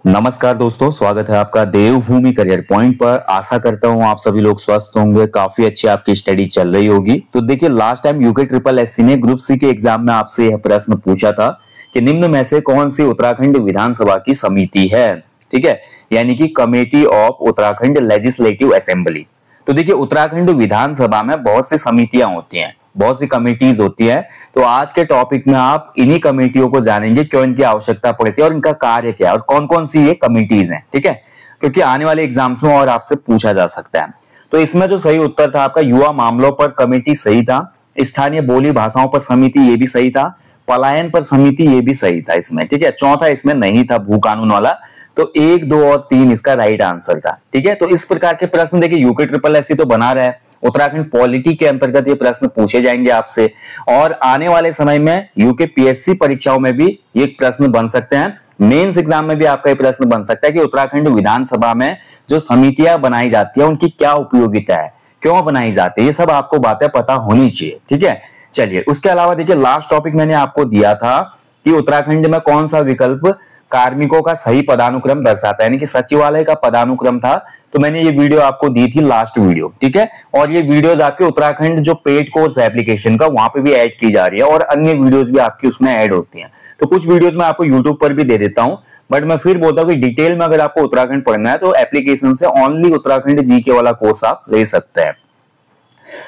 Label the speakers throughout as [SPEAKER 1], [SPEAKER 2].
[SPEAKER 1] नमस्कार दोस्तों, स्वागत है आपका देवभूमि करियर पॉइंट पर। आशा करता हूं आप सभी लोग स्वस्थ होंगे, काफी अच्छी आपकी स्टडी चल रही होगी। तो देखिए, last time UK triple SC ने ग्रुप सी के एग्जाम में आपसे यह प्रश्न पूछा था कि निम्न में से कौन सी उत्तराखंड विधानसभा की समिति है। ठीक है, यानी कि committee of Uttarakhand legislative assembly. तो देखिए, उत्तराखंड विधानसभा में बहुत सी समितियां होती हैं, बहुत सी कमेटीज होती है। तो आज के टॉपिक में आप इन्हीं कमेटियों को जानेंगे, क्यों इनकी आवश्यकता पड़ती है और इनका कार्य क्या है और कौन कौन सी ये कमेटीज हैं। ठीक है, क्योंकि आने वाले एग्जाम्स में और आपसे पूछा जा सकता है। तो इसमें जो सही उत्तर था आपका, युवा मामलों पर कमेटी सही था, स्थानीय बोली भाषाओं पर समिति ये भी सही था, पलायन पर समिति ये भी सही था इसमें। ठीक है, चौथा इसमें नहीं था, भू कानून वाला। तो 1, 2 और 3 इसका राइट आंसर था। ठीक है, तो इस प्रकार के प्रश्न देखिए यूके ट्रिपल एससी तो बना रहा है, उत्तराखंड पॉलिटी के अंतर्गत ये प्रश्न पूछे जाएंगे आपसे, और आने वाले समय में यूके पीएससी परीक्षाओं में भी ये प्रश्न बन सकते हैं। मेंस एग्जाम में भी आपका ये प्रश्न बन सकता है कि उत्तराखंड विधानसभा में जो समितियां बनाई जाती है उनकी क्या उपयोगिता है, क्यों बनाई जाती है, ये सब आपको बातें पता होनी चाहिए। ठीक है, चलिए उसके अलावा देखिए, लास्ट टॉपिक मैंने आपको दिया था कि उत्तराखंड में कौन सा विकल्प कार्मिकों का सही पदानुक्रम दर्शाता है, यानी कि सचिवालय का पदानुक्रम था। तो मैंने ये वीडियो आपको दी थी, लास्ट वीडियो। ठीक है, और ये वीडियोस आपके उत्तराखंड जो पेड कोर्स एप्लीकेशन का वहां पे भी ऐड की जा रही है, और अन्य वीडियोस भी आपकी उसमें ऐड होती हैं। तो कुछ वीडियोस मैं आपको यूट्यूब पर भी दे देता हूं, बट मैं फिर बोलता हूं कि डिटेल में अगर आपको उत्तराखंड पढ़ना है तो एप्लीकेशन से ओनली उत्तराखंड जीके वाला कोर्स आप ले सकते हैं।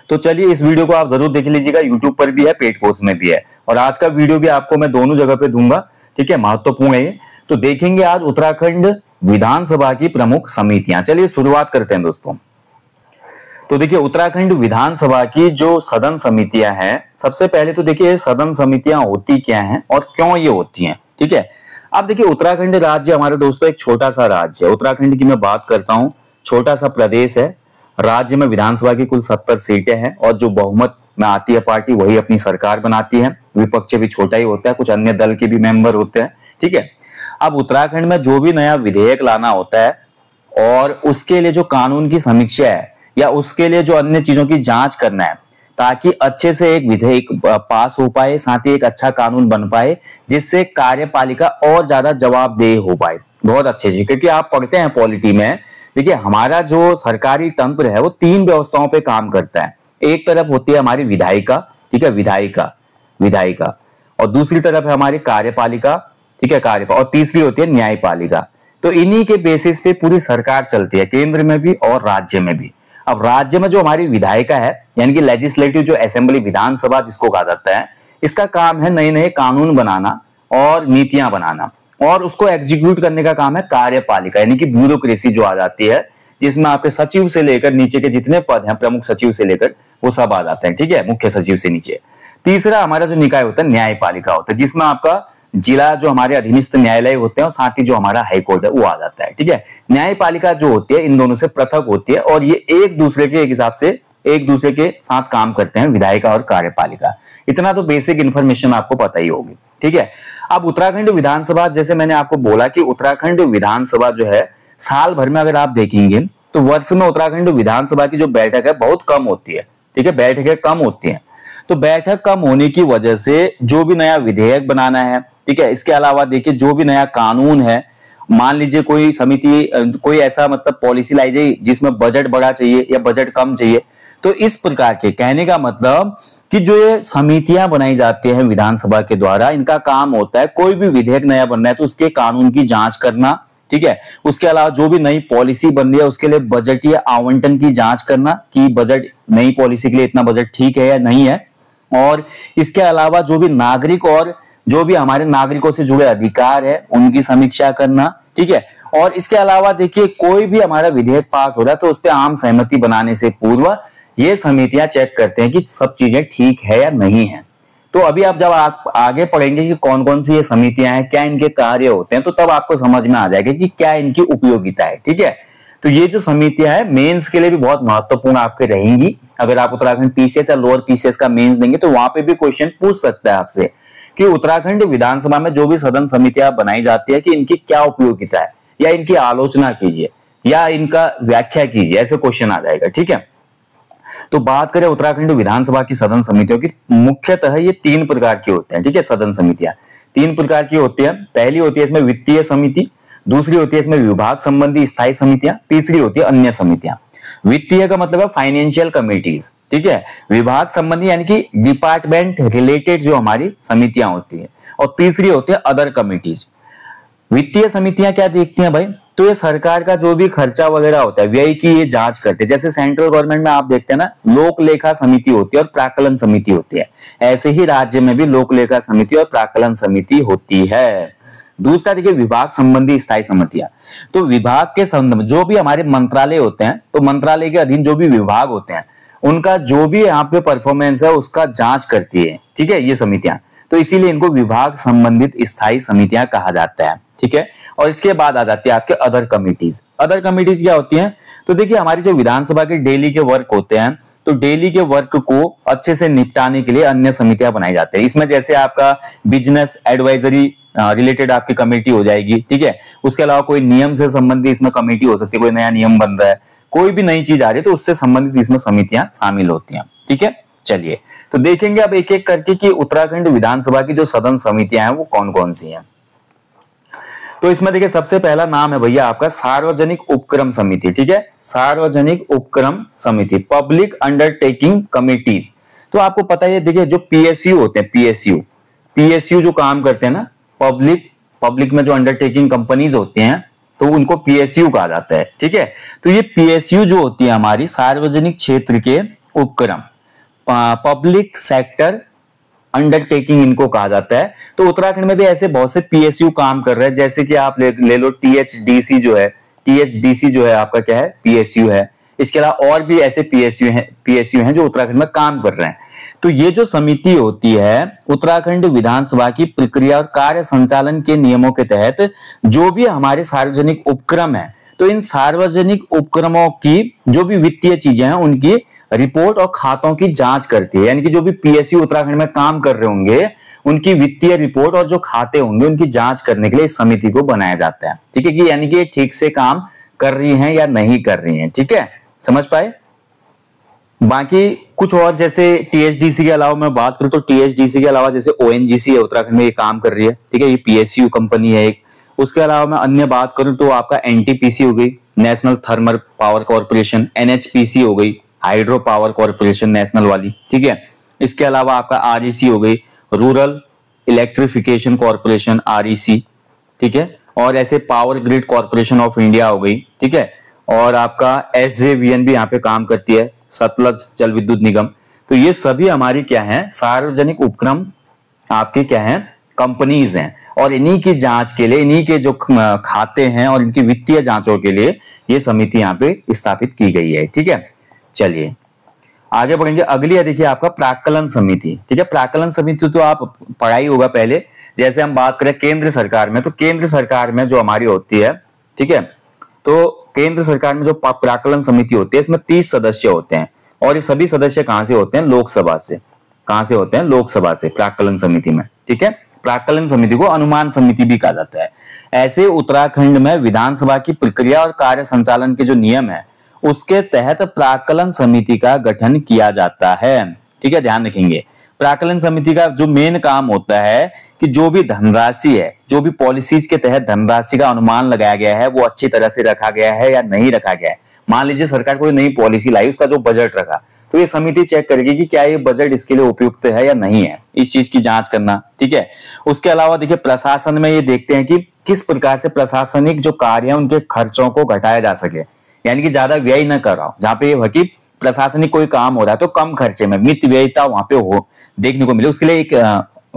[SPEAKER 1] तो चलिए, इस वीडियो को आप जरूर देख लीजिएगा, यूट्यूब पर भी है, पेड कोर्स में भी है, और आज का वीडियो भी आपको मैं दोनों जगह पे दूंगा। ठीक है, महत्वपूर्ण है ये। तो देखेंगे आज उत्तराखंड विधानसभा की प्रमुख समितियां। चलिए शुरुआत करते हैं दोस्तों। तो देखिए, उत्तराखंड विधानसभा की जो सदन समितियां हैं, सबसे पहले तो देखिए सदन समितियां होती क्या हैं और क्यों ये होती हैं। ठीक है, अब देखिए, उत्तराखंड राज्य हमारे दोस्तों एक छोटा सा राज्य है। उत्तराखंड की मैं बात करता हूं, छोटा सा प्रदेश है। राज्य में विधानसभा की कुल 70 सीटें हैं, और जो बहुमत में आती है पार्टी वही अपनी सरकार बनाती है। विपक्ष भी छोटा ही होता है, कुछ अन्य दल के भी मेंबर होते हैं। ठीक है, अब उत्तराखंड में जो भी नया विधेयक लाना होता है और उसके लिए जो कानून की समीक्षा है या उसके लिए जो अन्य चीजों की जांच करना है, ताकि अच्छे से एक विधेयक पास हो पाए, साथ ही एक अच्छा कानून बन पाए, जिससे कार्यपालिका और ज्यादा जवाबदेह हो पाए। बहुत अच्छे से, क्योंकि आप पढ़ते हैं पॉलिटी में, देखिए हमारा जो सरकारी तंत्र है वो 3 व्यवस्थाओं पे काम करता है। एक तरफ होती है हमारी विधायिका, ठीक है, विधायिका, और दूसरी तरफ है हमारी कार्यपालिका, ठीक है, कार्यपालिका, और तीसरी होती है न्यायपालिका। तो इन्हीं के बेसिस पे पूरी सरकार चलती है, केंद्र में भी और राज्य में भी। अब राज्य में जो हमारी विधायिका है, यानी कि लेजिस्लेटिव जो असेंबली, विधानसभा जिसको कहा जाता है, इसका काम है नए नए कानून बनाना और नीतियां बनाना, और उसको एग्जीक्यूट करने का काम है कार्यपालिका, यानी कि ब्यूरोक्रेसी जो आ जाती है, जिसमें आपके सचिव से लेकर नीचे के जितने पद हैं, प्रमुख सचिव से लेकर, वो सब आ जाते हैं। ठीक है, मुख्य सचिव से नीचे। तीसरा हमारा जो निकाय होता है न्यायपालिका होता है, जिसमें आपका जिला जो हमारे अधीनस्थ न्यायालय होते हैं और साथ ही जो हमारा हाईकोर्ट है वो आ जाता है। ठीक है, न्यायपालिका जो होती है इन दोनों से पृथक होती है, और ये एक दूसरे के हिसाब से एक दूसरे के साथ काम करते हैं, विधायिका और कार्यपालिका। इतना तो बेसिक इंफॉर्मेशन आपको पता ही होगी। ठीक है, अब उत्तराखंड विधानसभा, जैसे मैंने आपको बोला कि उत्तराखंड विधानसभा जो है साल भर में अगर आप देखेंगे तो वर्ष में उत्तराखंड विधानसभा की जो बैठक है बहुत कम होती है। ठीक है, बैठकें कम होती हैं। तो बैठक कम होने की वजह से जो भी नया विधेयक बनाना है, ठीक है, इसके अलावा देखिए जो भी नया कानून है, मान लीजिए कोई समिति कोई ऐसा मतलब पॉलिसी लाई जाए जिसमें बजट बड़ा चाहिए या बजट कम चाहिए, तो इस प्रकार के, कहने का मतलब कि जो ये समितियां बनाई जाती हैं विधानसभा के द्वारा, इनका काम होता है कोई भी विधेयक नया बन रहा है तो उसके कानून की जांच करना। ठीक है, उसके अलावा जो भी नई पॉलिसी बन रही है उसके लिए बजटीय आवंटन की जांच करना कि बजट, नई पॉलिसी के लिए इतना बजट ठीक है या नहीं है, और इसके अलावा जो भी नागरिक और जो भी हमारे नागरिकों से जुड़े अधिकार है उनकी समीक्षा करना। ठीक है, और इसके अलावा देखिए कोई भी हमारा विधेयक पास हो रहा है तो उस पर आम सहमति बनाने से पूर्व ये समितियां चेक करते हैं कि सब चीजें ठीक है या नहीं है। तो अभी आप जब आप आगे पढ़ेंगे कि कौन कौन सी ये समितियां हैं, क्या इनके कार्य होते हैं, तो तब आपको समझ में आ जाएगा कि क्या इनकी उपयोगिता है। ठीक है, तो ये जो समितियां हैं मेंस के लिए भी बहुत महत्वपूर्ण आपके रहेंगी। अगर आप उत्तराखंड पीसीएस या लोअर पीसीएस का मेंस देंगे तो वहां पे भी क्वेश्चन पूछ सकता है आपसे कि उत्तराखंड विधानसभा में जो भी सदन समितियां बनाई जाती है कि इनकी क्या उपयोगिता है, या इनकी आलोचना कीजिए या इनका व्याख्या कीजिए, ऐसे क्वेश्चन आ जाएगा। ठीक है, तो बात करें उत्तराखंड विधानसभा की सदन समितियों की, मुख्यतः ये 3 प्रकार की होते हैं। ठीक है, सदन समितियां 3 प्रकार की होती है। पहली होती है इसमें वित्तीय समिति, दूसरी होती है इसमें विभाग संबंधी स्थायी समितियां, तीसरी होती है अन्य समितियां। वित्तीय का मतलब है फाइनेंशियल कमिटीज, ठीक है। विभाग संबंधी यानी कि डिपार्टमेंट रिलेटेड जो हमारी समितियां होती है, और तीसरी होती है अदर कमिटीज। वित्तीय समितियां क्या देखती हैं भाई, तो ये सरकार का जो भी खर्चा वगैरह होता है व्यय की ये जांच करते हैं। जैसे सेंट्रल गवर्नमेंट में आप देखते हैं ना, लोक लेखा समिति होती है और प्राक्कलन समिति होती है, ऐसे ही राज्य में भी लोक लेखा समिति और प्राक्कलन समिति होती है। दूसरा देखिए विभाग संबंधी स्थायी समितियां, तो विभाग के संबंध में जो भी हमारे मंत्रालय होते हैं, तो मंत्रालय के अधीन जो भी विभाग होते हैं उनका जो भी यहाँ पे परफॉर्मेंस है उसका जांच करती है, ठीक है, ये समितियां। तो इसीलिए इनको विभाग संबंधित स्थायी समितियां कहा जाता है, ठीक है। और इसके बाद आ जाती है आपके अदर कमिटीज। अदर कमिटीज क्या होती हैं, तो देखिए हमारी जो विधानसभा के डेली के वर्क होते हैं, तो डेली के वर्क को अच्छे से निपटाने के लिए अन्य समितियां बनाई जाती है। इसमें जैसे आपका बिजनेस एडवाइजरी रिलेटेड आपकी कमेटी हो जाएगी, ठीक है। उसके अलावा कोई नियम से संबंधित इसमें कमेटी हो सकती है, कोई नया नियम बन रहा है, कोई भी नई चीज आ रही है तो उससे संबंधित इसमें समितियां शामिल होती हैं, ठीक है। चलिए तो देखेंगे अब एक एक करके कि उत्तराखंड विधानसभा की जो सदन समितियां हैं वो कौन कौन सी हैं। तो इसमें देखिए सबसे पहला नाम है भैया आपका सार्वजनिक उपक्रम समिति, ठीक है। सार्वजनिक उपक्रम समिति, पब्लिक अंडरटेकिंग कमिटीज। तो आपको पता है देखिए जो पीएसयू होते हैं, पीएसयू जो काम करते हैं ना, पब्लिक में जो अंडरटेकिंग कंपनीज होती हैं तो उनको पीएसयू कहा जाता है, ठीक है। तो ये पीएसयू जो होती है हमारी सार्वजनिक क्षेत्र के उपक्रम, पब्लिक सेक्टर अंडरटेकिंग इनको कहा जाता है। तो उत्तराखंड में भी ऐसे बहुत से पीएसयू काम कर रहे हैं, जैसे कि आप ले लो टीएचडीसी जो है आपका क्या है, पीएसयू है। इसके अलावा और भी ऐसे पीएसयू हैं जो उत्तराखंड में काम कर रहे हैं। तो ये जो समिति होती है उत्तराखंड विधानसभा की प्रक्रिया और कार्य संचालन के नियमों के तहत जो भी हमारे सार्वजनिक उपक्रम है, तो इन सार्वजनिक उपक्रमों की जो भी वित्तीय चीजें हैं उनकी रिपोर्ट और खातों की जांच करती है। यानी कि जो भी पीएसयू उत्तराखंड में काम कर रहे होंगे उनकी वित्तीय रिपोर्ट और जो खाते होंगे उनकी जांच करने के लिए इस समिति को बनाया जाता है, ठीक है। कि यानी कि ये ठीक से काम कर रही हैं या नहीं कर रही हैं, ठीक है, समझ पाए। बाकी कुछ और जैसे टीएचडीसी के अलावा मैं बात करूं तो टीएचडीसी के अलावा जैसे ओएनजीसी है उत्तराखंड में, ये काम कर रही है, ठीक है, ये पीएसयू कंपनी है एक। उसके अलावा मैं अन्य बात करूं तो आपका एनटीपीसी हो गई, national thermal power corporation, NHPC हो गई, हाइड्रो पावर कॉर्पोरेशन नेशनल वाली, ठीक है। इसके अलावा आपका आरईसी हो गई, रूरल इलेक्ट्रिफिकेशन कॉर्पोरेशन आरईसी, ठीक है। और ऐसे power grid corporation of India हो गई, ठीक है। और आपका एसजेवीएन भी यहाँ पे काम करती है, सतलज जल विद्युत निगम। तो ये सभी हमारी क्या है, सार्वजनिक उपक्रम आपके क्या है, कंपनीज हैं। और इन्हीं की जांच के लिए, इन्हीं के जो खाते हैं और इनकी वित्तीय जांचों के लिए ये समिति यहाँ पे स्थापित की गई है, ठीक है। चलिए आगे बढ़ेंगे। अगली है देखिए आपका प्राक्कलन समिति, ठीक है। प्राक्कलन समिति तो आप पढ़ाई होगा पहले। जैसे हम बात करें केंद्र सरकार में, तो केंद्र सरकार में जो हमारी होती है, ठीक है, तो केंद्र सरकार में जो प्राक्कलन समिति होती है इसमें 30 सदस्य होते हैं। और ये सभी सदस्य कहां से होते हैं, लोकसभा से। कहां से होते हैं, लोकसभा से, प्राक्कलन समिति में, ठीक है। प्राक्कलन समिति को अनुमान समिति भी कहा जाता है। ऐसे उत्तराखंड में विधानसभा की प्रक्रिया और कार्य संचालन के जो नियम है उसके तहत प्राक्कलन समिति का गठन किया जाता है, ठीक है, ध्यान रखेंगे। प्राक्कलन समिति का जो मेन काम होता है कि जो भी धनराशि है, जो भी पॉलिसीज के तहत धनराशि का अनुमान लगाया गया है वो अच्छी तरह से रखा गया है या नहीं रखा गया है। मान लीजिए सरकार कोई नई पॉलिसी लाई, उसका जो बजट रखा, तो ये समिति चेक करेगी कि क्या ये बजट इसके लिए उपयुक्त है या नहीं है, इस चीज की जांच करना, ठीक है। उसके अलावा देखिए प्रशासन में ये देखते हैं कि किस प्रकार से प्रशासनिक जो कार्य है उनके खर्चों को घटाया जा सके, यानी कि ज्यादा व्यय न कर रहा हो। जहां पे ये कि प्रशासनिक कोई काम हो रहा है तो कम खर्चे में मित व्ययता वहां पे हो देखने को मिले, उसके लिए एक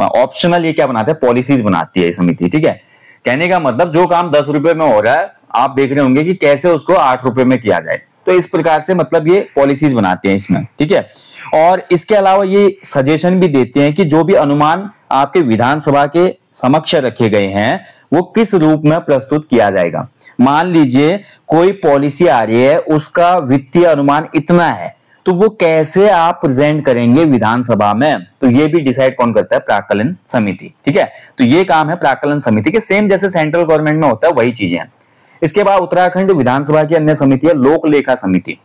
[SPEAKER 1] ऑप्शनल ये क्या बनाते हैं, पॉलिसीज बनाती है समिति, ठीक है। कहने का मतलब जो काम 10 रुपए में हो रहा है आप देख रहे होंगे कि कैसे उसको 8 रुपए में किया जाए, तो इस प्रकार से मतलब ये पॉलिसीज बनाते हैं इसमें, ठीक है। और इसके अलावा ये सजेशन भी देते हैं कि जो भी अनुमान आपके विधानसभा के समक्ष रखे गए हैं वो किस रूप में प्रस्तुत किया जाएगा। मान लीजिए कोई पॉलिसी आ रही है, उसका वित्तीय अनुमान इतना है, तो वो कैसे आप प्रेजेंट करेंगे विधानसभा में, तो ये भी डिसाइड कौन करता है, प्राक्कलन समिति, ठीक है। तो ये काम है प्राक्कलन समिति के, सेम जैसे सेंट्रल गवर्नमेंट में होता है वही चीजें हैं। इसके बाद उत्तराखंड विधानसभा की अन्य समिति है लोक लेखा समिति।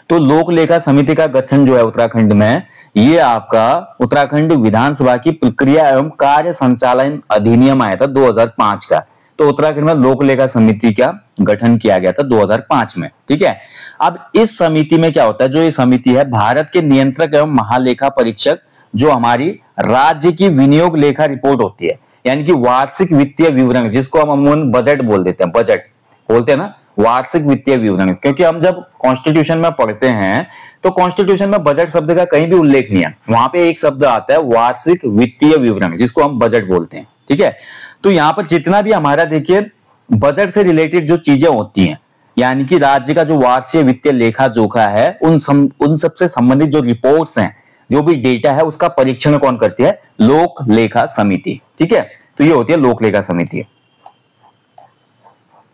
[SPEAKER 1] तो लोक लेखा समिति का गठन जो है उत्तराखंड में, ये आपका उत्तराखंड विधानसभा की प्रक्रिया एवं कार्य संचालन अधिनियम आया था 2005 का, तो उत्तराखंड में लोक लेखा समिति का गठन किया गया था 2005 में। ठीक है, अब इस समिति में क्या होता है, जो ये समिति है भारत के नियंत्रक एवं महालेखा परीक्षक, जो हमारी राज्य की विनियोग लेखा रिपोर्ट होती है, यानी कि वार्षिक वित्तीय विवरण, जिसको हम अमूमन बजट बोल देते हैं, बजट बोलते हैं ना, वार्षिक वित्तीय विवरण। क्योंकि हम जब कॉन्स्टिट्यूशन में पढ़ते हैं तो कॉन्स्टिट्यूशन में बजट शब्द का कहीं भी उल्लेख नहीं है, वहां पे एक शब्द आता है वार्षिक वित्तीय विवरण, जिसको हम बजट बोलते हैं। ठीक है, तो यहाँ पर जितना भी हमारा देखिए बजट से रिलेटेड जो चीजें होती हैं, यानी कि राज्य का जो वार्षिक वित्तीय लेखा जोखा है, उन सबसे संबंधित जो रिपोर्ट्स हैं, जो भी डेटा है, उसका परीक्षण कौन करती है, लोक लेखा समिति। ठीक है, तो ये होती है लोक लेखा समिति।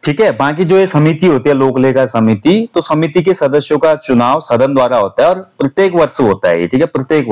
[SPEAKER 1] ठीक है, बाकी जो ये समिति होती है लोक लेखा समिति, तो समिति के सदस्यों का चुनाव सदन द्वारा होता है और प्रत्येक वर्ष होता है। ठीक है, प्रत्येक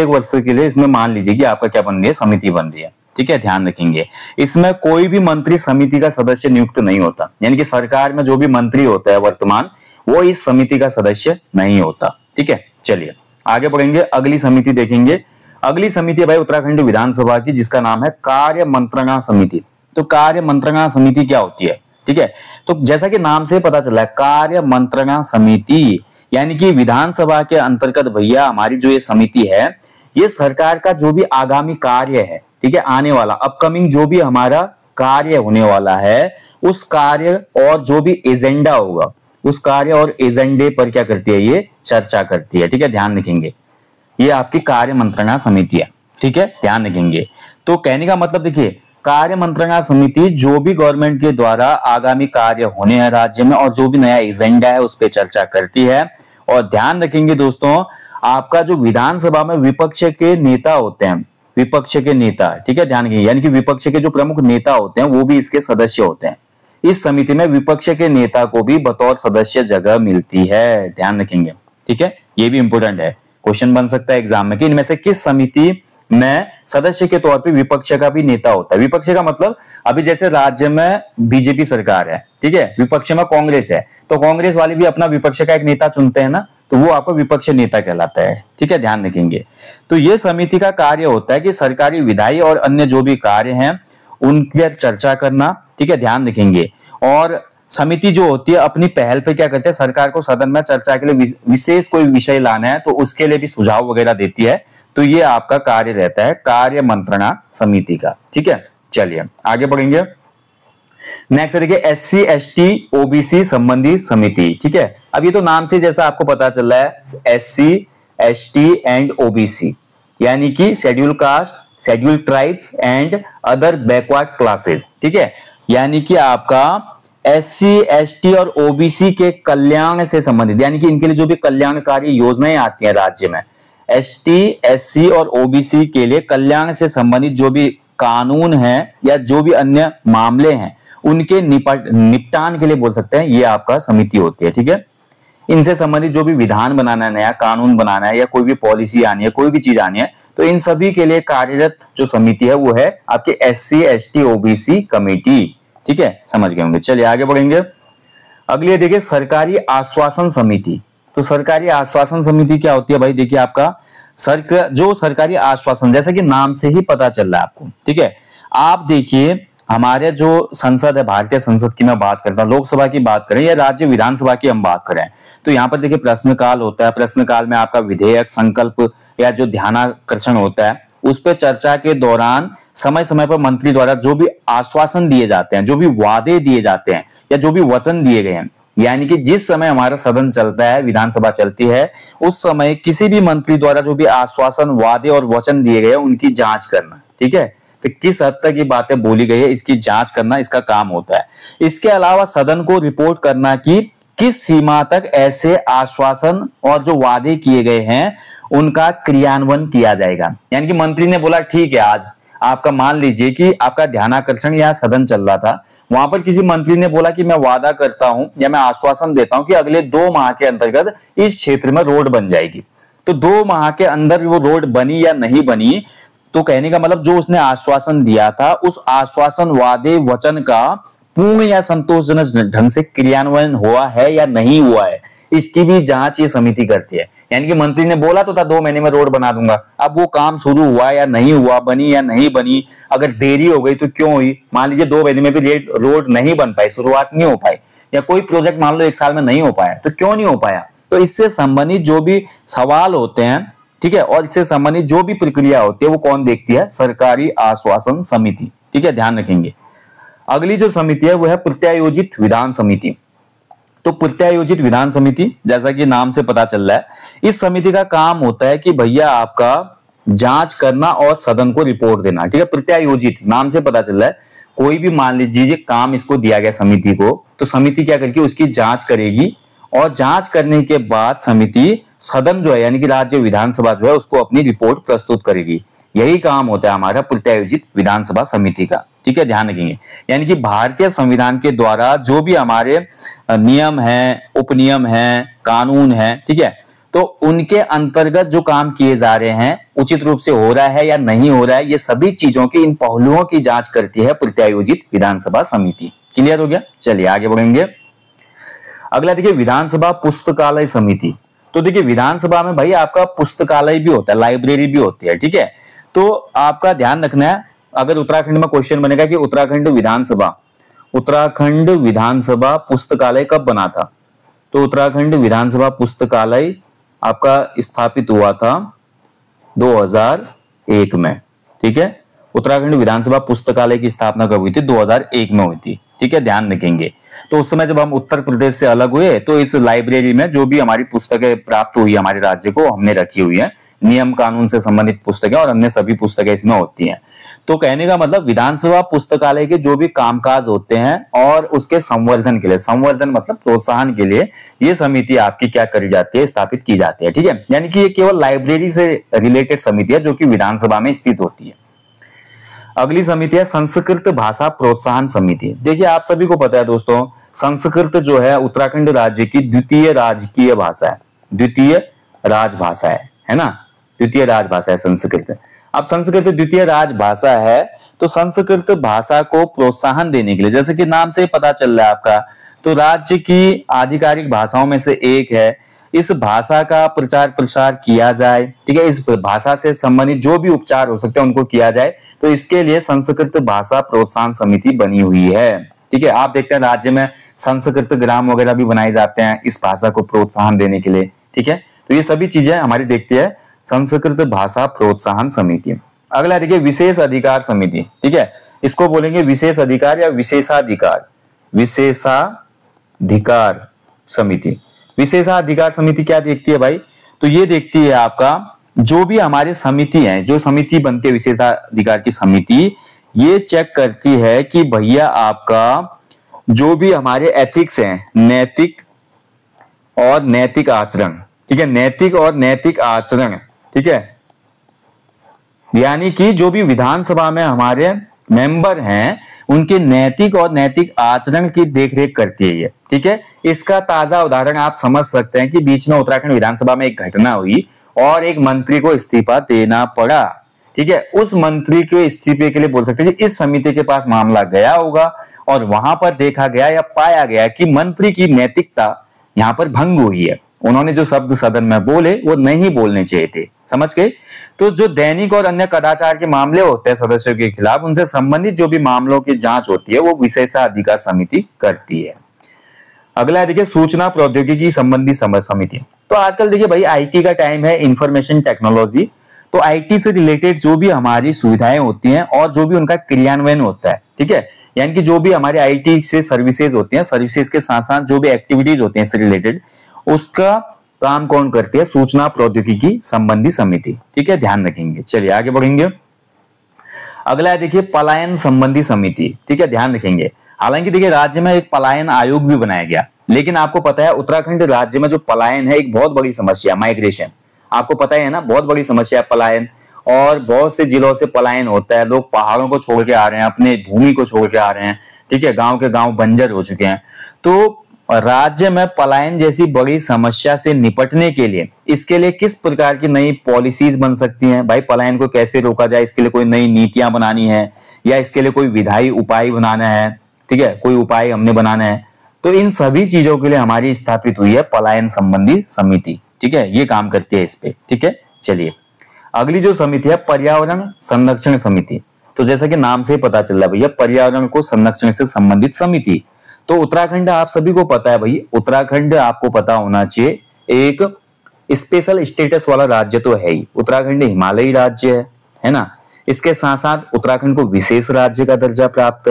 [SPEAKER 1] वर्ष के लिए इसमें मान लीजिए कि आपका क्या बन रही है, समिति बन रही है। ठीक है, ध्यान रखेंगे, इसमें कोई भी मंत्री समिति का सदस्य नियुक्त नहीं होता, यानी कि सरकार में जो भी मंत्री होता है वर्तमान, वो इस समिति का सदस्य नहीं होता। ठीक है, चलिए आगे बढ़ेंगे, अगली समिति देखेंगे। अगली समिति है भाई उत्तराखंड विधानसभा की, जिसका नाम है कार्य मंत्रणा समिति। तो कार्य मंत्रणा समिति क्या होती है? ठीक है, तो जैसा कि नाम से पता चला है, कार्य मंत्रणा समिति यानी कि विधानसभा के अंतर्गत भैया हमारी जो ये समिति है, ये सरकार का जो भी आगामी कार्य है, ठीक है, आने वाला अपकमिंग जो भी हमारा कार्य होने वाला है, उस कार्य और जो भी एजेंडा होगा, उस कार्य और एजेंडे पर क्या करती है, ये चर्चा करती है। ठीक है, ध्यान रखेंगे, ये आपकी कार्य मंत्रणा समिति है। ठीक है, ध्यान रखेंगे। तो कहने का मतलब देखिए, कार्य मंत्रणा समिति जो भी गवर्नमेंट के द्वारा आगामी कार्य होने हैं राज्य में और जो भी नया एजेंडा है उस पर चर्चा करती है। और ध्यान रखेंगे दोस्तों, आपका जो विधानसभा में विपक्ष के नेता होते हैं, विपक्ष के नेता, ठीक है, ध्यान रखेंगे, यानी कि विपक्ष के जो प्रमुख नेता होते हैं वो भी इसके सदस्य होते हैं। इस समिति में विपक्ष के नेता को भी बतौर सदस्य जगह मिलती है, ध्यान रखेंगे। ठीक है, ये भी इंपोर्टेंट है, क्वेश्चन बन सकता है एग्जाम में कि इनमें से किस समिति में सदस्य के तौर पे विपक्ष का भी नेता होता है। विपक्ष का मतलब अभी जैसे राज्य में बीजेपी सरकार है, ठीक है, विपक्ष में कांग्रेस है, तो कांग्रेस वाले भी अपना विपक्ष का एक नेता चुनते हैं ना, तो वो आपका विपक्ष नेता कहलाता है। ठीक है, ध्यान रखेंगे। तो ये समिति का कार्य होता है कि सरकारी विधायी और अन्य जो भी कार्य हैं उन पर चर्चा करना। ठीक है, ध्यान रखेंगे। और समिति जो होती है अपनी पहल पे क्या करते हैं, सरकार को सदन में चर्चा के लिए विशेष कोई विषय लाना है तो उसके लिए भी सुझाव वगैरह देती है। तो ये आपका कार्य रहता है कार्य मंत्रणा समिति का। ठीक है, चलिए आगे बढ़ेंगे। नेक्स्ट देखिए SC ST OBC संबंधी समिति। ठीक है, अब ये तो नाम से जैसा आपको पता चल रहा है SC ST एंड OBC, यानी कि schedule caste, schedule tribes and other backward classes. ठीक है, यानी कि आपका SC ST और OBC के कल्याण से संबंधित, यानी कि इनके लिए जो भी कल्याणकारी योजनाएं आती हैं राज्य में, ST SC और OBC के लिए कल्याण से संबंधित जो भी कानून है या जो भी अन्य मामले हैं उनके निपटान के लिए बोल सकते हैं, ये आपका समिति होती है। ठीक है, इनसे संबंधित जो भी विधान बनाना है, नया कानून बनाना है या कोई भी पॉलिसी आनी है, कोई भी चीज आनी है, तो इन सभी के लिए कार्यरत जो समिति है वो है आपके SC ST OBC कमेटी। ठीक है, समझ गए होंगे। चलिए आगे बढ़ेंगे। अगली देखिए सरकारी आश्वासन समिति। तो सरकारी आश्वासन समिति क्या होती है भाई? देखिए आपका जो सरकारी आश्वासन, जैसा कि नाम से ही पता चल रहा है आपको। ठीक है, आप देखिए हमारे जो संसद है, भारतीय संसद की मैं बात करता हूँ, लोकसभा की बात करें या राज्य विधानसभा की हम बात करें, तो यहाँ पर देखिए प्रश्नकाल होता है। प्रश्नकाल में आपका विधेयक, संकल्प या जो ध्यानाकर्षण होता है उस पर चर्चा के दौरान समय समय पर मंत्री द्वारा जो भी आश्वासन दिए जाते हैं, जो भी वादे दिए जाते हैं या जो भी वचन दिए गए हैं, यानी कि जिस समय हमारा सदन चलता है, विधानसभा चलती है, उस समय किसी भी मंत्री द्वारा जो भी आश्वासन, वादे और वचन दिए गए उनकी जांच करना। ठीक है, कि किस हद तक ये बातें बोली गई है इसकी जांच करना इसका काम होता है। इसके अलावा सदन को रिपोर्ट करना कि किस सीमा तक ऐसे आश्वासन और जो वादे किए गए हैं उनका क्रियान्वयन किया जाएगा। यानी कि मंत्री ने बोला ठीक है, आज आपका मान लीजिए कि आपका ध्यानाकर्षण या सदन चल रहा था, वहां पर किसी मंत्री ने बोला कि मैं वादा करता हूं या मैं आश्वासन देता हूं कि अगले 2 माह के अंतर्गत इस क्षेत्र में रोड बन जाएगी। तो 2 माह के अंदर वो रोड बनी या नहीं बनी, तो कहने का मतलब जो उसने आश्वासन दिया था उस आश्वासन, वादे, वचन का पूर्ण या संतोषजनक ढंग से क्रियान्वयन हुआ है या नहीं हुआ है, इसकी भी जांच ये समिति करती है। यानी कि मंत्री ने बोला तो था 2 महीने में रोड बना दूंगा, अब वो काम शुरू हुआ या नहीं हुआ, बनी या नहीं बनी, अगर देरी हो गई तो क्यों हुई, मान लीजिए 2 महीने में भी रोड नहीं बन पाई, शुरुआत नहीं हो पाई, या कोई प्रोजेक्ट मान लो 1 साल में नहीं हो पाया, तो क्यों नहीं हो पाया, तो इससे संबंधित जो भी सवाल होते हैं, ठीक है, और इससे संबंधित जो भी प्रक्रिया होती है वो कौन देखती है, सरकारी आश्वासन समिति, ठीक है, ध्यान रखेंगे। अगली जो समिति है वो है प्रत्यायोजित विधान समिति। तो प्रत्यायोजित विधान समिति, जैसा कि नाम से पता चल रहा है, इस समिति का काम होता है कि भैया आपका जांच करना और सदन को रिपोर्ट देना, ठीक है, प्रत्यायोजित नाम से पता चल रहा है, कोई भी मान लीजिए काम इसको दिया गया समिति को, तो समिति क्या करेगी, उसकी जांच करेगी, और जांच करने के बाद समिति सदन जो है यानी कि राज्य विधानसभा जो है उसको अपनी रिपोर्ट प्रस्तुत करेगी। यही काम होता है हमारा प्रत्यायोजित विधानसभा समिति का, ठीक है, ध्यान रखेंगे। यानी कि भारतीय संविधान के द्वारा जो भी हमारे नियम हैं, उपनियम हैं, कानून हैं, ठीक है, तो उनके अंतर्गत जो काम किए जा रहे हैं उचित रूप से हो रहा है या नहीं हो रहा है, ये सभी चीजों की, इन पहलुओं की जांच करती है प्रत्यायोजित विधानसभा समिति। क्लियर हो गया, चलिए आगे बढ़ेंगे। अगला देखिए विधानसभा पुस्तकालय समिति। तो देखिए विधानसभा में भाई आपका पुस्तकालय भी होता है, लाइब्रेरी भी होती है, ठीक है, तो आपका ध्यान रखना है, अगर उत्तराखंड में क्वेश्चन बनेगा कि उत्तराखंड विधानसभा पुस्तकालय कब बना था, तो उत्तराखंड विधानसभा पुस्तकालय आपका स्थापित हुआ था 2001 में, ठीक है, उत्तराखंड विधानसभा पुस्तकालय की स्थापना कब हुई थी, 2001 में हुई थी, ठीक है, ध्यान रखेंगे। तो उस समय जब हम उत्तर प्रदेश से अलग हुए तो इस लाइब्रेरी में जो भी हमारी पुस्तकें प्राप्त हुई हमारे राज्य को, हमने रखी हुई है, नियम कानून से संबंधित पुस्तकें और अन्य सभी पुस्तकें इसमें होती हैं। तो कहने का मतलब विधानसभा पुस्तकालय के जो भी कामकाज होते हैं और उसके संवर्धन के लिए, संवर्धन मतलब प्रोत्साहन के लिए, ये समिति आपकी क्या करी जाती है, स्थापित की जाती है, ठीक है, यानी कि ये केवल लाइब्रेरी से रिलेटेड समिति है जो कि विधानसभा में स्थित होती है। अगली समिति है संस्कृत भाषा प्रोत्साहन समिति। देखिए आप सभी को पता है दोस्तों, संस्कृत जो है उत्तराखंड राज्य की द्वितीय राजकीय भाषा है, द्वितीय राजभाषा है ना, द्वितीय राजभाषा है संस्कृत। अब संस्कृत द्वितीय राजभाषा है, तो संस्कृत भाषा को प्रोत्साहन देने के लिए, जैसे कि नाम से पता चल रहा है आपका, तो राज्य की आधिकारिक भाषाओं में से एक है, इस भाषा का प्रचार प्रसार किया जाए, ठीक है, इस भाषा से संबंधित जो भी उपचार हो सकते हैं उनको किया जाए, तो इसके लिए संस्कृत भाषा प्रोत्साहन समिति बनी हुई है, ठीक है। आप देखते हैं राज्य में संस्कृत ग्राम वगैरह भी बनाए जाते हैं इस भाषा को प्रोत्साहन देने के लिए, ठीक है, तो ये सभी चीजें हमारी देखती है संस्कृत भाषा प्रोत्साहन समिति। अगला देखिए विशेष अधिकार समिति, ठीक है, इसको बोलेंगे विशेष अधिकार या विशेषाधिकार, विशेषाधिकार समिति। विशेषाधिकार समिति क्या देखती है भाई, तो ये देखती है आपका जो भी हमारे समिति है, जो समिति बनती है विशेषाधिकार की समिति, ये चेक करती है कि भैया आपका जो भी हमारे एथिक्स हैं, नैतिक और नैतिक आचरण, ठीक है, नैतिक और नैतिक आचरण, ठीक है, यानी कि जो भी विधानसभा में हमारे मेंबर हैं उनके नैतिक और नैतिक आचरण की देखरेख करती है ये, ठीक है। इसका ताजा उदाहरण आप समझ सकते हैं कि बीच में उत्तराखंड विधानसभा में एक घटना हुई और एक मंत्री को इस्तीफा देना पड़ा, ठीक है, उस मंत्री के इस्तीफे के लिए बोल सकते हैं कि इस समिति के पास मामला गया होगा और वहां पर देखा गया या पाया गया कि मंत्री की नैतिकता यहां पर भंग हुई है, उन्होंने जो शब्द सदन में बोले वो नहीं बोलने चाहिए थे, समझ गए। तो जो दैनिक और अन्य कदाचार के मामले होते हैं सदस्यों के खिलाफ, उनसे संबंधित जो भी मामलों की जांच होती है वो विशेषाधिकार समिति करती है। अगला है देखिए सूचना प्रौद्योगिकी संबंधी समिति। तो आजकल देखिए भाई आईटी का टाइम है, इंफॉर्मेशन टेक्नोलॉजी, तो आईटी से रिलेटेड जो भी हमारी सुविधाएं होती हैं और जो भी उनका क्रियान्वयन होता है, ठीक है, यानी कि जो भी हमारे आईटी से सर्विसेज होती हैं, सर्विसेज के साथ साथ जो भी एक्टिविटीज होती हैं इससे रिलेटेड, उसका काम कौन करती है, सूचना प्रौद्योगिकी संबंधी समिति, ठीक है, ध्यान रखेंगे। चलिए आगे बढ़ेंगे। अगला है देखिए पलायन संबंधी समिति, ठीक है, ध्यान रखेंगे। हालांकि देखिए राज्य में एक पलायन आयोग भी बनाया गया, लेकिन आपको पता है उत्तराखंड राज्य में जो पलायन है एक बहुत बड़ी समस्या, माइग्रेशन, आपको पता है ना, बहुत बड़ी समस्या है पलायन, और बहुत से जिलों से पलायन होता है, लोग पहाड़ों को छोड़ के आ रहे हैं, अपने भूमि को छोड़ के आ रहे हैं, ठीक है, गांव के गांव बंजर हो चुके हैं। तो राज्य में पलायन जैसी बड़ी समस्या से निपटने के लिए, इसके लिए किस प्रकार की नई पॉलिसीज बन सकती हैं भाई, पलायन को कैसे रोका जाए, इसके लिए कोई नई नीतियां बनानी है या इसके लिए कोई विधायी उपाय बनाना है, ठीक है, कोई उपाय हमने बनाना है, तो इन सभी चीजों के लिए हमारी स्थापित हुई है पलायन संबंधी समिति, ठीक है, ये काम करती है इस पे। ठीक है, चलिए अगली जो समिति है पर्यावरण संरक्षण समिति। तो जैसा कि नाम से पता चल रहा है भैया, पर्यावरण को संरक्षण से संबंधित समिति। तो उत्तराखंड आप सभी को पता है भाई, उत्तराखंड आपको पता होना चाहिए एक स्पेशल स्टेटस वाला राज्य तो है ही। उत्तराखंड हिमालयी राज्य है ना। इसके साथ साथ उत्तराखंड को विशेष राज्य का दर्जा प्राप्त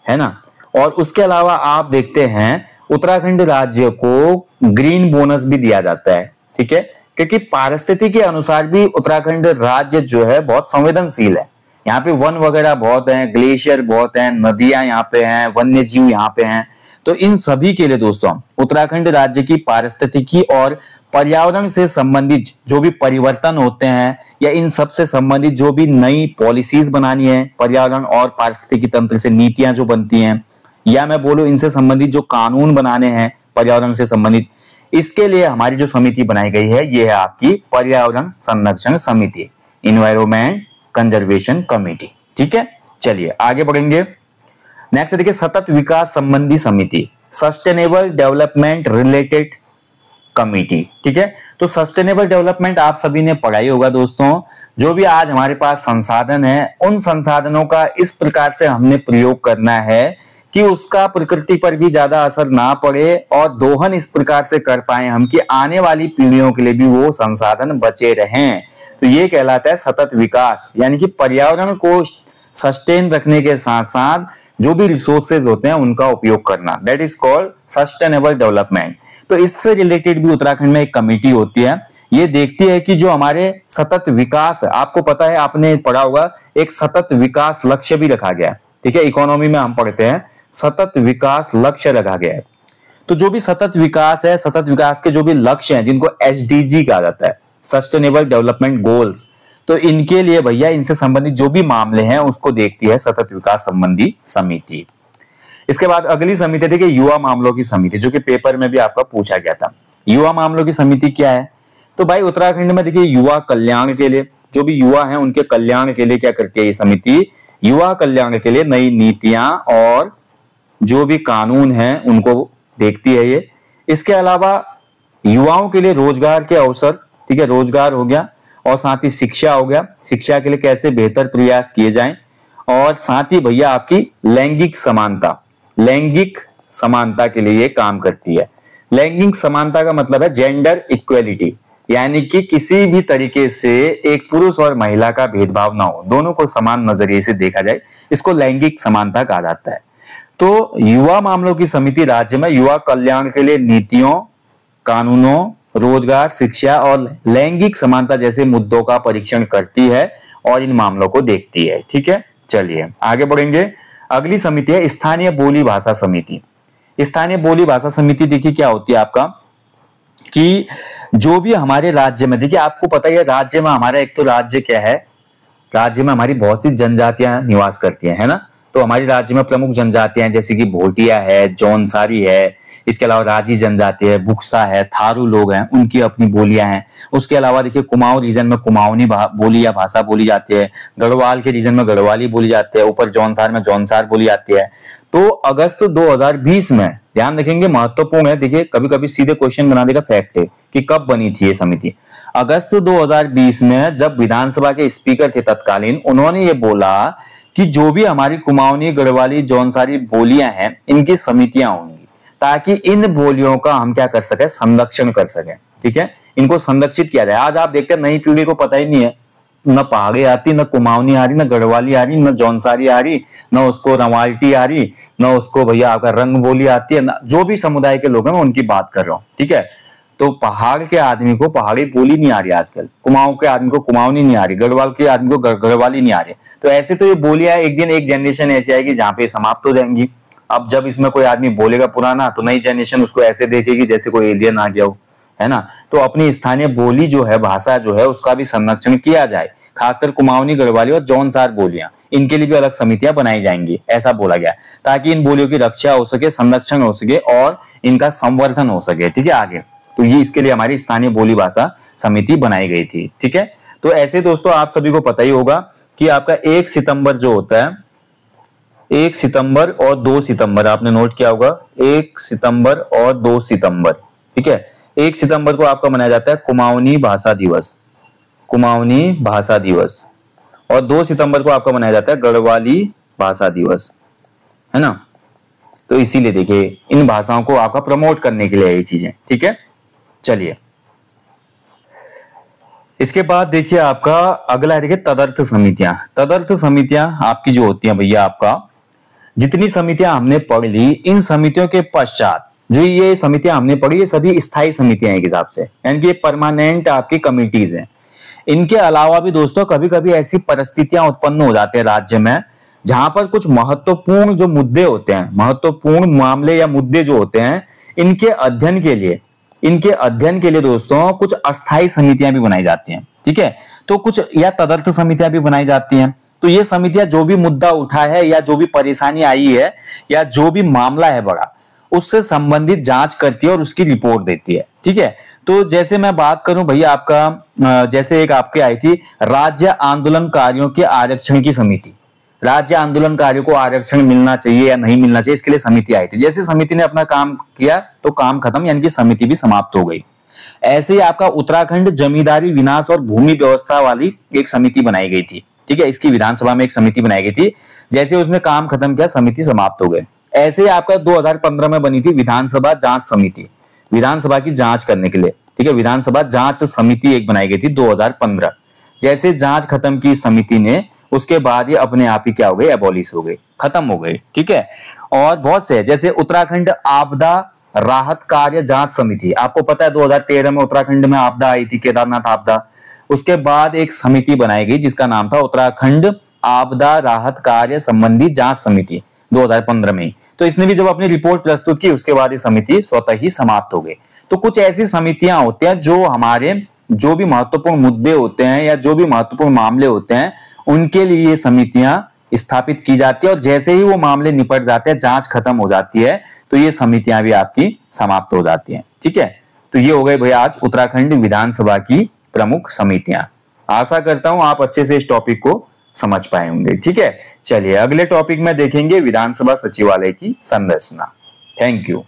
[SPEAKER 1] है ना। और उसके अलावा आप देखते हैं उत्तराखंड राज्य को ग्रीन बोनस भी दिया जाता है। ठीक है, क्योंकि पारिस्थितिकी के अनुसार भी उत्तराखंड राज्य जो है बहुत संवेदनशील है। यहाँ पे वन वगैरह बहुत हैं, ग्लेशियर बहुत हैं, नदियां यहाँ पे हैं, वन्य जीव यहाँ पे हैं। तो इन सभी के लिए दोस्तों उत्तराखंड राज्य की पारिस्थितिकी और पर्यावरण से संबंधित जो भी परिवर्तन होते हैं या इन सब से संबंधित जो भी नई पॉलिसीज बनानी है, पर्यावरण और पारिस्थितिकी तंत्र से नीतियां जो बनती हैं, या मैं बोलूं इनसे संबंधित जो कानून बनाने हैं पर्यावरण से संबंधित, इसके लिए हमारी जो समिति बनाई गई है ये है आपकी पर्यावरण संरक्षण समिति, इन्वायरमेंट कंजर्वेशन कमेटी। ठीक है, चलिए आगे बढ़ेंगे। नेक्स्ट देखिए सतत विकास संबंधी समिति, सस्टेनेबल डेवलपमेंट रिलेटेड कमेटी। ठीक है, तो सस्टेनेबल डेवलपमेंट आप सभी ने पढ़ाई होगा दोस्तों। जो भी आज हमारे पास संसाधन है उन संसाधनों का इस प्रकार से हमने प्रयोग करना है कि उसका प्रकृति पर भी ज्यादा असर ना पड़े और दोहन इस प्रकार से कर पाए हम कि आने वाली पीढ़ियों के लिए भी वो संसाधन बचे रहें। तो ये कहलाता है सतत विकास, यानी कि पर्यावरण को सस्टेन रखने के साथ साथ जो भी रिसोर्सेज होते हैं उनका उपयोग करना, that is called sustainable development. तो इससे रिलेटेड भी उत्तराखंड में एक कमेटी होती है, ये देखती है कि जो हमारे सतत विकास, आपको पता है आपने पढ़ा होगा एक सतत विकास लक्ष्य भी रखा गया है। ठीक है, इकोनॉमी में हम पढ़ते हैं सतत विकास लक्ष्य रखा गया है। तो जो भी सतत विकास है, सतत विकास के जो भी लक्ष्य हैं जिनको एसडीजी कहा जाता है, सस्टेनेबल डेवलपमेंट गोल्स, तो इनके लिए भैया इनसे संबंधित जो भी मामले हैं उसको देखती है सतत विकास संबंधी समिति। इसके बाद अगली समिति देखिए युवा मामलों की समिति, जो कि पेपर में भी आपका पूछा गया था। युवा मामलों की समिति क्या है? तो भाई उत्तराखंड में देखिए युवा कल्याण के लिए, जो भी युवा हैं उनके कल्याण के लिए क्या करती है ये समिति, युवा कल्याण के लिए नई नीतियां और जो भी कानून हैं उनको देखती है ये। इसके अलावा युवाओं के लिए रोजगार के अवसर, ठीक है, रोजगार हो गया, और साथ ही शिक्षा हो गया, शिक्षा के लिए कैसे बेहतर प्रयास किए जाएं, और साथ ही भैया आपकी लैंगिक समानता, लैंगिक समानता के लिए ये काम करती है। लैंगिक समानता का मतलब है जेंडर इक्वेलिटी, यानी कि किसी भी तरीके से एक पुरुष और महिला का भेदभाव ना हो, दोनों को समान नजरिए से देखा जाए, इसको लैंगिक समानता कहा जाता है। तो युवा मामलों की समिति राज्य में युवा कल्याण के लिए नीतियों, कानूनों, रोजगार, शिक्षा और लैंगिक समानता जैसे मुद्दों का परीक्षण करती है और इन मामलों को देखती है। ठीक है, चलिए आगे बढ़ेंगे। अगली समिति है स्थानीय बोली भाषा समिति। स्थानीय बोली भाषा समिति देखिए क्या होती है आपका, कि जो भी हमारे राज्य में, देखिए आपको पता ही है राज्य में हमारा एक तो राज्य क्या है, राज्य में हमारी बहुत सी जनजातियां निवास करती है ना। तो हमारी राज्य में प्रमुख जनजातियां जैसे कि भोटिया है, जौनसारी है, इसके अलावा राजी जनजाति है, बुक्सा है, थारू लोग हैं, उनकी अपनी बोलियां हैं। उसके अलावा देखिए कुमाऊं रीजन में कुमाऊनी बोली या भाषा बोली जाती है, गढ़वाल के रीजन में गढ़वाली बोली जाती है, ऊपर जौनसार में जौनसार बोली जाती है। तो अगस्त 2020 में ध्यान रखेंगे, महत्वपूर्ण है, देखिए कभी कभी सीधे क्वेश्चन बना देगा, फैक्ट है कि कब बनी थी ये समिति। अगस्त 2020 में जब विधानसभा के स्पीकर थे तत्कालीन, उन्होंने ये बोला कि जो भी हमारी कुमाऊनी, गढ़वाली, जौनसारी बोलियां हैं इनकी समितियां होंगी, ताकि इन बोलियों का हम क्या कर सके, संरक्षण कर सके। ठीक है, इनको संरक्षित किया जाए। आज आप देखते हैं नई पीढ़ी को पता ही नहीं है, न पहाड़ी आती, न कुमाऊनी आ रही, न गढ़वाली आ रही, न जौनसारी आ रही, न उसको रवाल्टी आ रही, न उसको भैया आपका रंग बोली आती है, न जो भी समुदाय के लोग हैं मैं उनकी बात कर रहा हूँ। ठीक है, तो पहाड़ के आदमी को पहाड़ी बोली नहीं आ रही आजकल, कुमाऊं के आदमी को कुमाऊनी नहीं आ रही, गढ़वाल के आदमी को गढ़वाली नहीं आ रही। तो ऐसे तो ये बोलियां एक दिन एक जनरेशन ऐसी आएगी जहां पे समाप्त हो जाएंगी। अब जब इसमें कोई आदमी बोलेगा पुराना, तो नई जनरेशन उसको ऐसे देखेगी जैसे कोई एलियन आ गया हो, है ना। तो अपनी स्थानीय बोली जो है, भाषा जो है, उसका भी संरक्षण किया जाए। खासकर कुमाऊनी, गढ़वाली और जौनसार बोलियां, इनके लिए भी अलग समितियां बनाई जाएंगी, ऐसा बोला गया, ताकि इन बोलियों की रक्षा हो सके, संरक्षण हो सके और इनका संवर्धन हो सके। ठीक है, आगे तो ये इसके लिए हमारी स्थानीय बोली भाषा समिति बनाई गई थी। ठीक है, तो ऐसे दोस्तों आप सभी को पता ही होगा कि आपका 1 सितंबर जो होता है, 1 सितंबर और 2 सितंबर आपने नोट किया होगा, 1 सितंबर और 2 सितंबर। ठीक है, 1 सितंबर को आपका मनाया जाता है कुमाऊनी भाषा दिवस, कुमाऊनी भाषा दिवस, और 2 सितंबर को आपका मनाया जाता है गढ़वाली भाषा दिवस, है ना। तो इसीलिए देखिए इन भाषाओं को आपका प्रमोट करने के लिए ये चीजें, ठीक है। चलिए इसके बाद देखिए आपका अगला है, देखिए तदर्थ समितियां। तदर्थ समितियां आपकी जो होती हैं भैया, आपका जितनी समितियां हमने पढ़ ली, इन समितियों के पश्चात जो ये समितियां हमने पढ़ी, ये सभी स्थायी समितियां एक हिसाब से, यानी कि परमानेंट आपकी कमिटीज हैं। इनके अलावा भी दोस्तों कभी कभी ऐसी परिस्थितियां उत्पन्न हो जाती है राज्य में, जहां पर कुछ महत्वपूर्ण जो मुद्दे होते हैं, महत्वपूर्ण मामले या मुद्दे जो होते हैं, इनके अध्ययन के लिए दोस्तों कुछ अस्थायी समितियां भी बनाई जाती हैं, ठीक है। तो कुछ या तदर्थ समितियां भी बनाई जाती हैं। तो ये समितियां जो भी मुद्दा उठा है या जो भी परेशानी आई है या जो भी मामला है बड़ा, उससे संबंधित जांच करती है और उसकी रिपोर्ट देती है, ठीक है। तो जैसे मैं बात करूं भैया आपका, जैसे एक आपके आई थी राज्य आंदोलनकारियों के आरक्षण की समिति। राज्य आंदोलनकारियों को आरक्षण मिलना चाहिए या नहीं मिलना चाहिए, इसके लिए समिति आई थी। जैसे समिति ने अपना काम किया तो काम खत्म, यानी कि समिति भी समाप्त हो गई। ऐसे ही आपका उत्तराखंड जमींदारी विनाश और भूमि व्यवस्था वाली एक समिति बनाई गई थी, ठीक है। इसकी विधानसभा में एक समिति बनाई गई थी, जैसे उसने काम खत्म किया समिति समाप्त हो गई। ऐसे ही आपका 2015 में बनी थी विधानसभा जांच समिति, विधानसभा की जांच करने के लिए, ठीक है। विधानसभा जांच समिति एक बनाई गई थी 2015। जैसे जांच खत्म की समिति ने, उसके बाद ये अपने आप ही क्या हो गई, एबॉलिश हो गई, खत्म हो गई, ठीक है। और बहुत से जैसे उत्तराखंड आपदा राहत कार्य जांच समिति, आपको पता है 2013 में उत्तराखंड में आपदा आई थी, केदारनाथ आपदा। उसके बाद एक समिति बनाई गई जिसका नाम था उत्तराखंड आपदा राहत कार्य संबंधी जांच समिति 2015 में। तो इसने भी जब अपनी रिपोर्ट प्रस्तुत की, उसके बाद ये समिति स्वतः ही समाप्त हो गई। तो कुछ ऐसी समितियां होती हैं जो हमारे जो भी महत्वपूर्ण मुद्दे होते हैं या जो भी महत्वपूर्ण मामले होते हैं, उनके लिए ये समितियां स्थापित की जाती है, और जैसे ही वो मामले निपट जाते हैं, जांच खत्म हो जाती है, तो ये समितियां भी आपकी समाप्त हो जाती हैं, ठीक है। तो ये हो गए भैया आज उत्तराखंड विधानसभा की प्रमुख समितियां। आशा करता हूं आप अच्छे से इस टॉपिक को समझ पाए होंगे, ठीक है। चलिए अगले टॉपिक में देखेंगे विधानसभा सचिवालय की संरचना। Thank you.